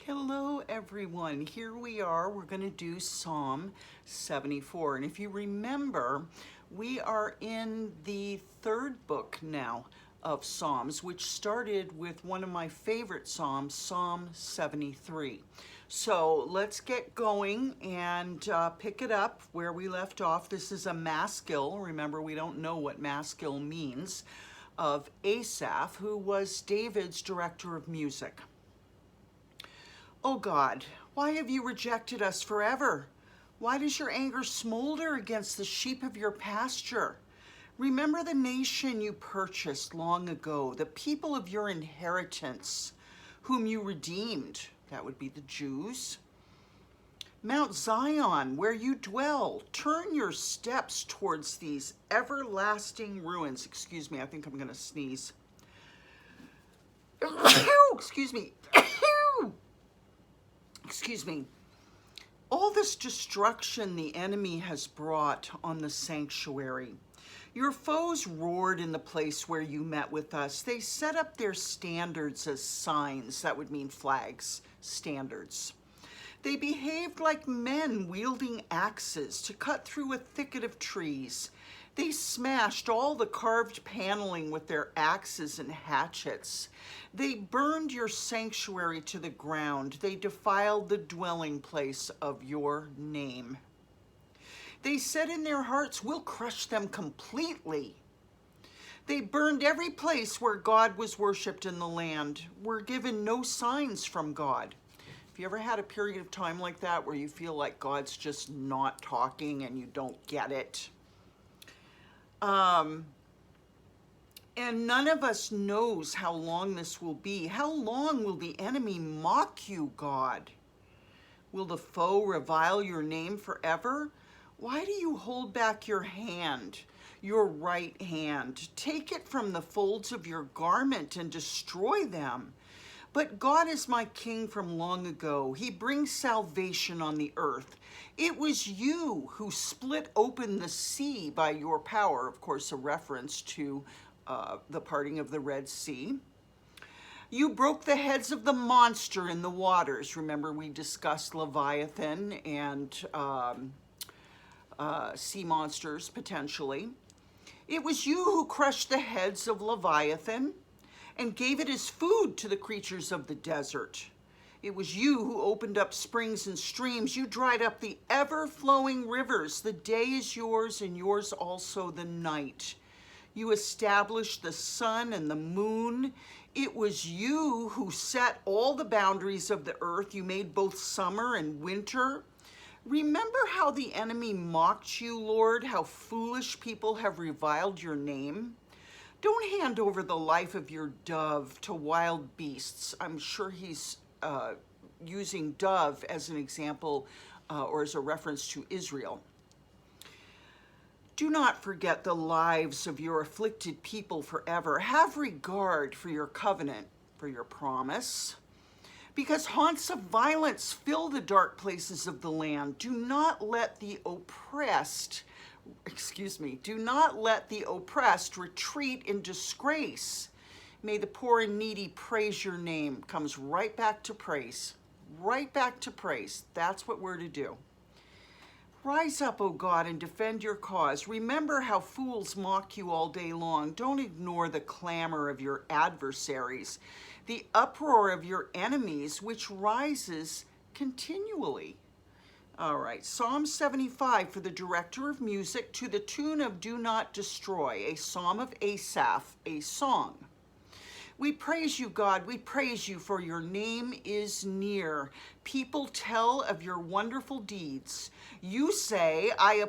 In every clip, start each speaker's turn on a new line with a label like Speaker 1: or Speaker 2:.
Speaker 1: Hello everyone, here we are. We're going to do Psalm 74. And if you remember, we are in the third book now of Psalms, which started with one of my favorite Psalms, Psalm 73. So let's get going and pick it up where we left off. This is a maskil. Remember, we don't know what maskil means, of Asaph, who was David's director of music. O God, why have you rejected us forever? Why does your anger smolder against the sheep of your pasture? Remember the nation you purchased long ago, the people of your inheritance, whom you redeemed. That would be the Jews. Mount Zion, where you dwell, turn your steps towards these everlasting ruins. Excuse me, I think I'm going to sneeze. Excuse me. Excuse me. All this destruction the enemy has brought on the sanctuary. Your foes roared in the place where you met with us. They set up their standards as signs. That would mean flags, standards. They behaved like men wielding axes to cut through a thicket of trees. They smashed all the carved paneling with their axes and hatchets. They burned your sanctuary to the ground. They defiled the dwelling place of your name. They said in their hearts, we'll crush them completely. They burned every place where God was worshipped in the land. Were given no signs from God. Have you ever had a period of time like that where you feel like God's just not talking and you don't get it? And none of us knows how long this will be. How long will the enemy mock you, God? Will the foe revile your name forever? Why do you hold back your hand, your right hand? Take it from the folds of your garment and destroy them. But God is my king from long ago. He brings salvation on the earth. It was you who split open the sea by your power. Of course, a reference to the parting of the Red Sea. You broke the heads of the monster in the waters. Remember, we discussed Leviathan and sea monsters, potentially. It was you who crushed the heads of Leviathan and gave it as food to the creatures of the desert. It was you who opened up springs and streams. You dried up the ever-flowing rivers. The day is yours, and yours also the night. You established the sun and the moon. It was you who set all the boundaries of the earth. You made both summer and winter. Remember how the enemy mocked you, Lord, how foolish people have reviled your name? Don't hand over the life of your dove to wild beasts. I'm sure he's using dove as an example or as a reference to Israel. Do not forget the lives of your afflicted people forever. Have regard for your covenant, for your promise, because haunts of violence fill the dark places of the land. Do not let the oppressed retreat in disgrace. May the poor and needy praise your name. Comes right back to praise. Right back to praise. That's what we're to do. Rise up, O God, and defend your cause. Remember how fools mock you all day long. Don't ignore the clamor of your adversaries, the uproar of your enemies, which rises continually. All right, Psalm 75 for the director of music, to the tune of Do Not Destroy, a psalm of Asaph, a song. We praise you, God. We praise you, for your name is near. People tell of your wonderful deeds. You say, I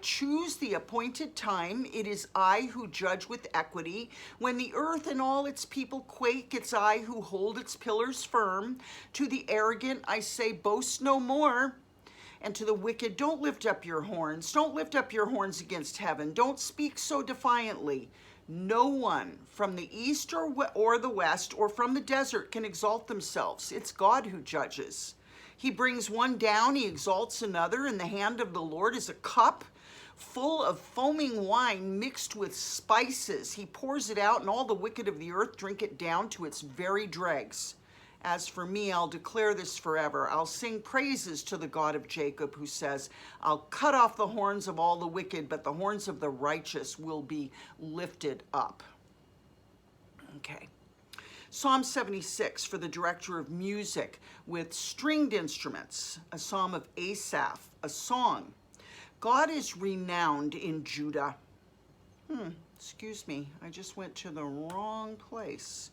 Speaker 1: choose the appointed time. It is I who judge with equity. When the earth and all its people quake, it's I who hold its pillars firm. To the arrogant, I say, boast no more. And to the wicked, don't lift up your horns. Don't lift up your horns against heaven. Don't speak so defiantly. No one from the east or the west or from the desert can exalt themselves. It's God who judges. He brings one down, he exalts another. In the hand of the Lord is a cup full of foaming wine mixed with spices. He pours it out, and all the wicked of the earth drink it down to its very dregs. As for me, I'll declare this forever. I'll sing praises to the God of Jacob, who says, I'll cut off the horns of all the wicked, but the horns of the righteous will be lifted up. Okay. Psalm 76 for the director of music with stringed instruments, a psalm of Asaph, a song. God is renowned in Judah. Excuse me, I just went to the wrong place.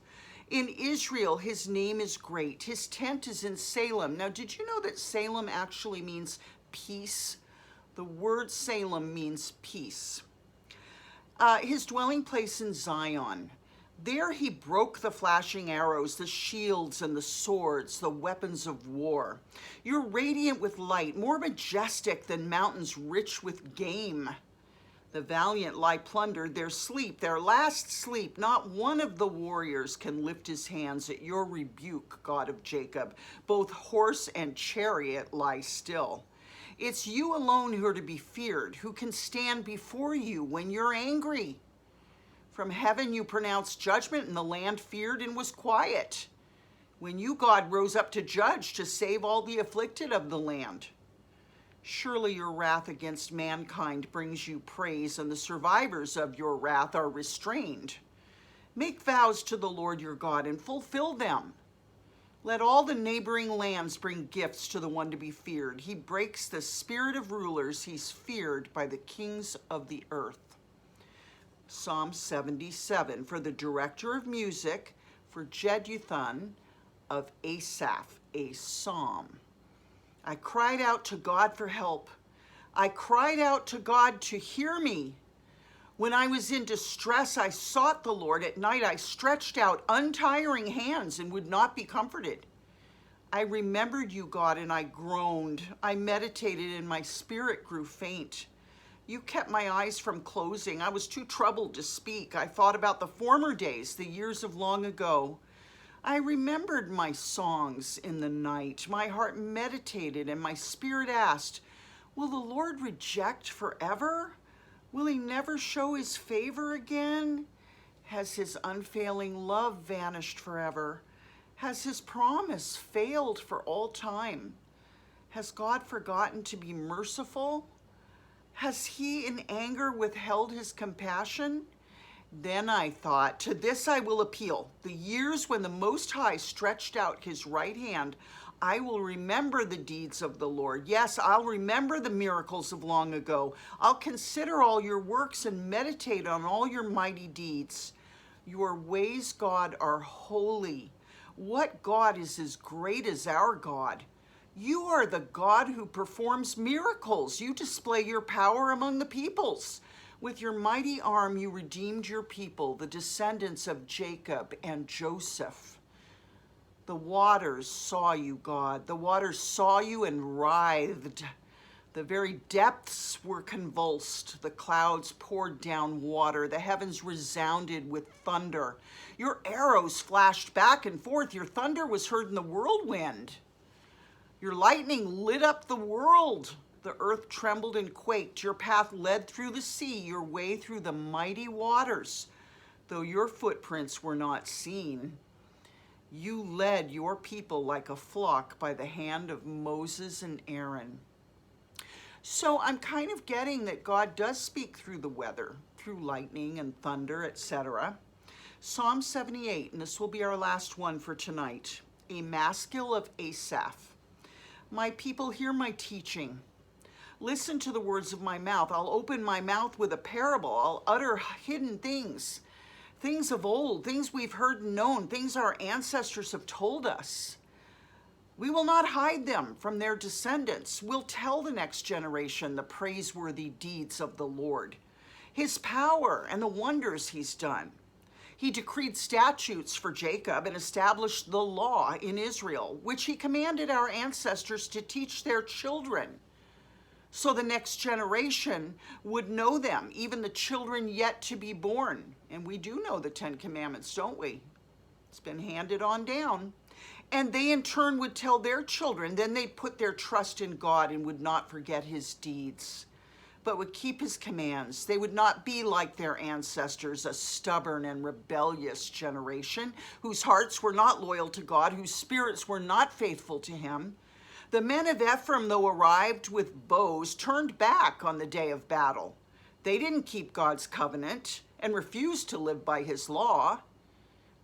Speaker 1: In Israel, his name is great. His tent is in Salem. Now, did you know that Salem actually means peace? The word Salem means peace. His dwelling place in Zion. There he broke the flashing arrows, the shields and the swords, the weapons of war. You're radiant with light, more majestic than mountains rich with game. The valiant lie plundered, their last sleep. Not one of the warriors can lift his hands at your rebuke, God of Jacob. Both horse and chariot lie still. It's you alone who are to be feared, who can stand before you when you're angry. From heaven you pronounced judgment, and the land feared and was quiet. When you, God, rose up to judge, to save all the afflicted of the land. Surely your wrath against mankind brings you praise, and the survivors of your wrath are restrained. Make vows to the Lord your God and fulfill them. Let all the neighboring lands bring gifts to the one to be feared. He breaks the spirit of rulers. He's feared by the kings of the earth. Psalm 77 for the director of music for Jeduthun of Asaph, a psalm. I cried out to God for help. I cried out to God to hear me. When I was in distress, I sought the Lord. At night, I stretched out untiring hands and would not be comforted. I remembered you, God, and I groaned. I meditated and my spirit grew faint. You kept my eyes from closing. I was too troubled to speak. I thought about the former days, the years of long ago. I remembered my songs in the night. My heart meditated and my spirit asked, will the Lord reject forever? Will he never show his favor again? Has his unfailing love vanished forever? Has his promise failed for all time? Has God forgotten to be merciful? Has he in anger withheld his compassion? Then I thought, to this I will appeal. The years when the Most High stretched out his right hand, I will remember the deeds of the Lord. Yes, I'll remember the miracles of long ago. I'll consider all your works and meditate on all your mighty deeds. Your ways, God, are holy. What God is as great as our God? You are the God who performs miracles. You display your power among the peoples. With your mighty arm, you redeemed your people, the descendants of Jacob and Joseph. The waters saw you, God. The waters saw you and writhed. The very depths were convulsed. The clouds poured down water. The heavens resounded with thunder. Your arrows flashed back and forth. Your thunder was heard in the whirlwind. Your lightning lit up the world. The earth trembled and quaked. Your path led through the sea, your way through the mighty waters, though your footprints were not seen. You led your people like a flock by the hand of Moses and Aaron. So I'm kind of getting that God does speak through the weather, through lightning and thunder, etc. Psalm 78, and this will be our last one for tonight. A maskil of Asaph. My people, hear my teaching. Listen to the words of my mouth. I'll open my mouth with a parable. I'll utter hidden things, things of old, things we've heard and known, things our ancestors have told us. We will not hide them from their descendants. We'll tell the next generation the praiseworthy deeds of the Lord, his power and the wonders he's done. He decreed statutes for Jacob and established the law in Israel, which he commanded our ancestors to teach their children, so the next generation would know them, even the children yet to be born. And we do know the 10 Commandments, don't we? It's been handed on down. And they in turn would tell their children. Then they'd put their trust in God and would not forget his deeds. but would keep his commands. They would not be like their ancestors, a stubborn and rebellious generation, whose hearts were not loyal to God, whose spirits were not faithful to him. The men of Ephraim, though arrived with bows, turned back on the day of battle. They didn't keep God's covenant and refused to live by his law.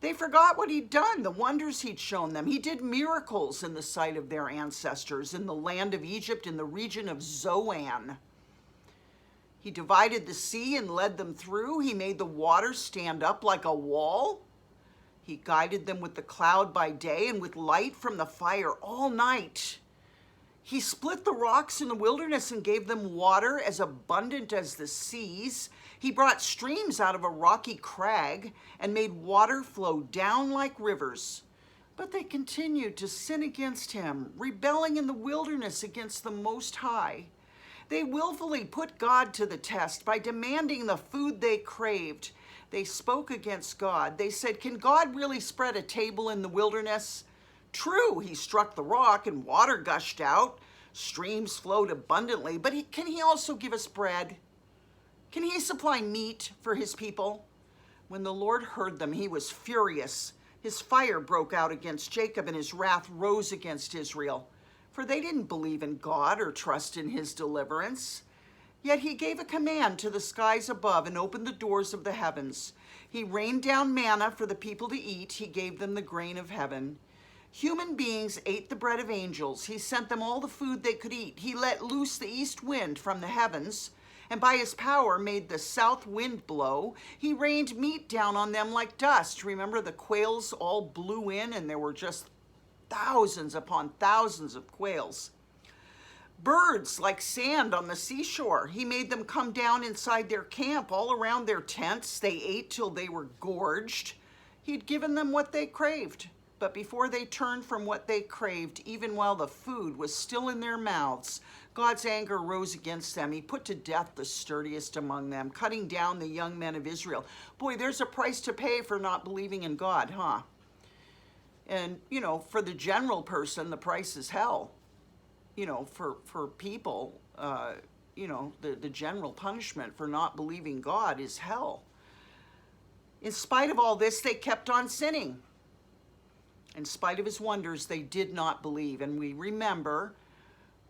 Speaker 1: They forgot what he'd done, the wonders he'd shown them. He did miracles in the sight of their ancestors in the land of Egypt, in the region of Zoan. He divided the sea and led them through. He made the water stand up like a wall. He guided them with the cloud by day and with light from the fire all night. He split the rocks in the wilderness and gave them water as abundant as the seas. He brought streams out of a rocky crag and made water flow down like rivers. But they continued to sin against him, rebelling in the wilderness against the Most High. They willfully put God to the test by demanding the food they craved. They spoke against God. They said, "Can God really spread a table in the wilderness?" True, he struck the rock and water gushed out. Streams flowed abundantly, but can he also give us bread? Can he supply meat for his people? When the Lord heard them, he was furious. His fire broke out against Jacob, and his wrath rose against Israel. For they didn't believe in God or trust in his deliverance. Yet he gave a command to the skies above and opened the doors of the heavens. He rained down manna for the people to eat. He gave them the grain of heaven. Human beings ate the bread of angels. He sent them all the food they could eat. He let loose the east wind from the heavens, and by his power made the south wind blow. He rained meat down on them like dust. Remember, the quails all blew in, and there were just thousands upon thousands of quails. Birds like sand on the seashore. He made them come down inside their camp, all around their tents. They ate till they were gorged. He'd given them what they craved. But before they turned from what they craved, even while the food was still in their mouths, God's anger rose against them. He put to death the sturdiest among them, cutting down the young men of Israel. Boy, there's a price to pay for not believing in God, huh? And, for the general person, the price is hell. For people, the general punishment for not believing God is hell. In spite of all this, they kept on sinning. In spite of his wonders, they did not believe. And we remember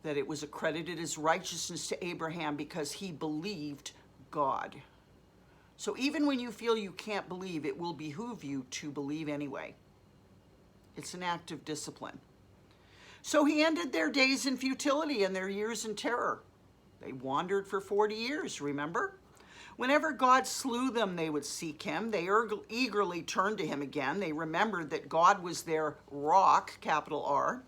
Speaker 1: that it was accredited as righteousness to Abraham because he believed God. So even when you feel you can't believe, it will behoove you to believe anyway. It's an act of discipline. So he ended their days in futility and their years in terror. They wandered for 40 years, remember? Whenever God slew them, they would seek him. They eagerly turned to him again. They remembered that God was their rock, capital R.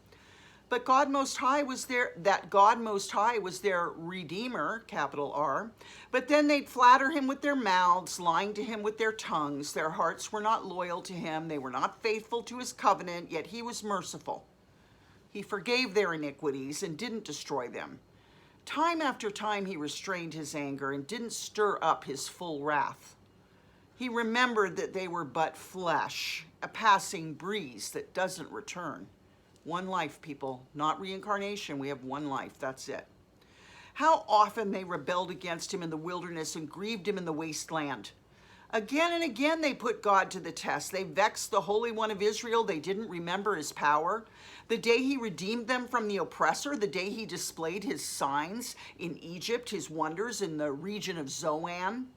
Speaker 1: But God Most High was their Redeemer, capital R. But then they'd flatter him with their mouths, lying to him with their tongues. Their hearts were not loyal to him. They were not faithful to his covenant, yet he was merciful. He forgave their iniquities and didn't destroy them. Time after time, he restrained his anger and didn't stir up his full wrath. He remembered that they were but flesh, a passing breeze that doesn't return. One life, people, not reincarnation. We have one life. That's it. How often they rebelled against him in the wilderness and grieved him in the wasteland. Again and again they put God to the test. They vexed the Holy One of Israel. They didn't remember his power. The day he redeemed them from the oppressor, the day he displayed his signs in Egypt, his wonders in the region of Zoan.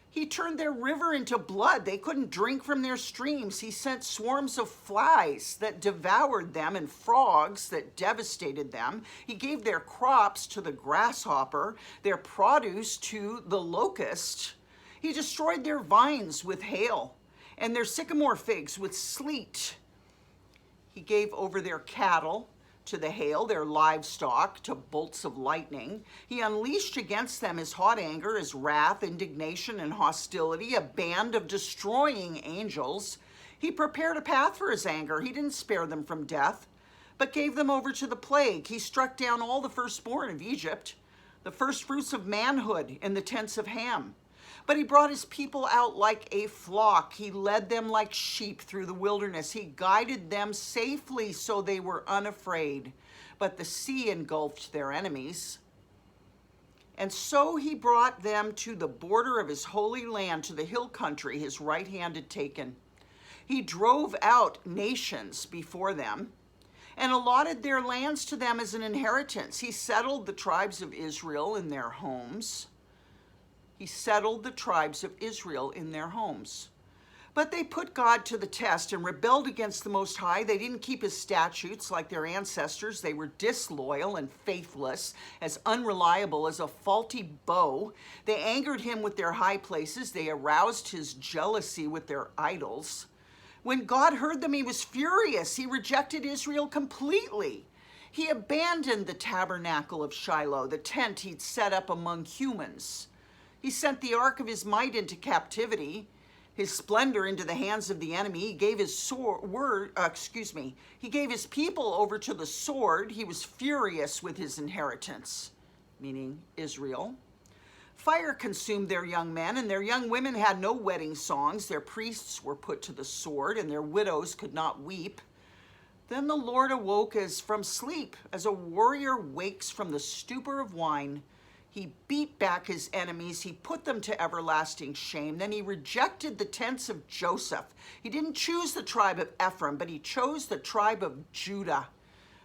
Speaker 1: He turned their river into blood. They couldn't drink from their streams. He sent swarms of flies that devoured them and frogs that devastated them. He gave their crops to the grasshopper, their produce to the locust. He destroyed their vines with hail and their sycamore figs with sleet. He gave over their cattle to the hail, their livestock to bolts of lightning. He unleashed against them his hot anger, his wrath, indignation, and hostility, a band of destroying angels. He prepared a path for his anger. He didn't spare them from death, but gave them over to the plague. He struck down all the firstborn of Egypt, the first fruits of manhood in the tents of Ham. But he brought his people out like a flock. He led them like sheep through the wilderness. He guided them safely so they were unafraid. But the sea engulfed their enemies. And so he brought them to the border of his holy land, to the hill country his right hand had taken. He drove out nations before them and allotted their lands to them as an inheritance. He settled the tribes of Israel in their homes. He settled the tribes of Israel in their homes. But they put God to the test and rebelled against the Most High. They didn't keep his statutes like their ancestors. They were disloyal and faithless, as unreliable as a faulty bow. They angered him with their high places. They aroused his jealousy with their idols. When God heard them, he was furious. He rejected Israel completely. He abandoned the tabernacle of Shiloh, the tent he'd set up among humans. He sent the ark of his might into captivity, his splendor into the hands of the enemy. He gave his he gave his people over to the sword. He was furious with his inheritance, meaning Israel. Fire consumed their young men, and their young women had no wedding songs. Their priests were put to the sword, and their widows could not weep. Then the Lord awoke as from sleep, as a warrior wakes from the stupor of wine. He beat back his enemies. He put them to everlasting shame. Then he rejected the tents of Joseph. He didn't choose the tribe of Ephraim, but he chose the tribe of Judah.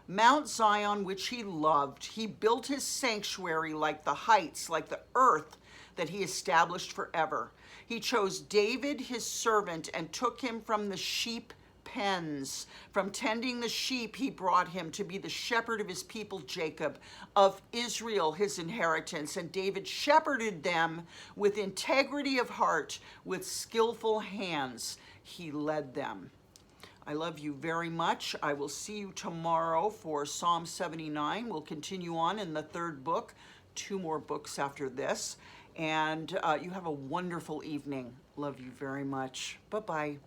Speaker 1: Mount Zion, which he loved. He built his sanctuary like the heights, like the earth that he established forever. He chose David, his servant, and took him from the sheep pens. From tending the sheep, he brought him to be the shepherd of his people Jacob, of Israel, his inheritance. And David shepherded them with integrity of heart, with skillful hands. He led them. I love you very much. I will see you tomorrow for Psalm 79. We'll continue on in the third book, 2 more books after this. And you have a wonderful evening. Love you very much. Bye-bye.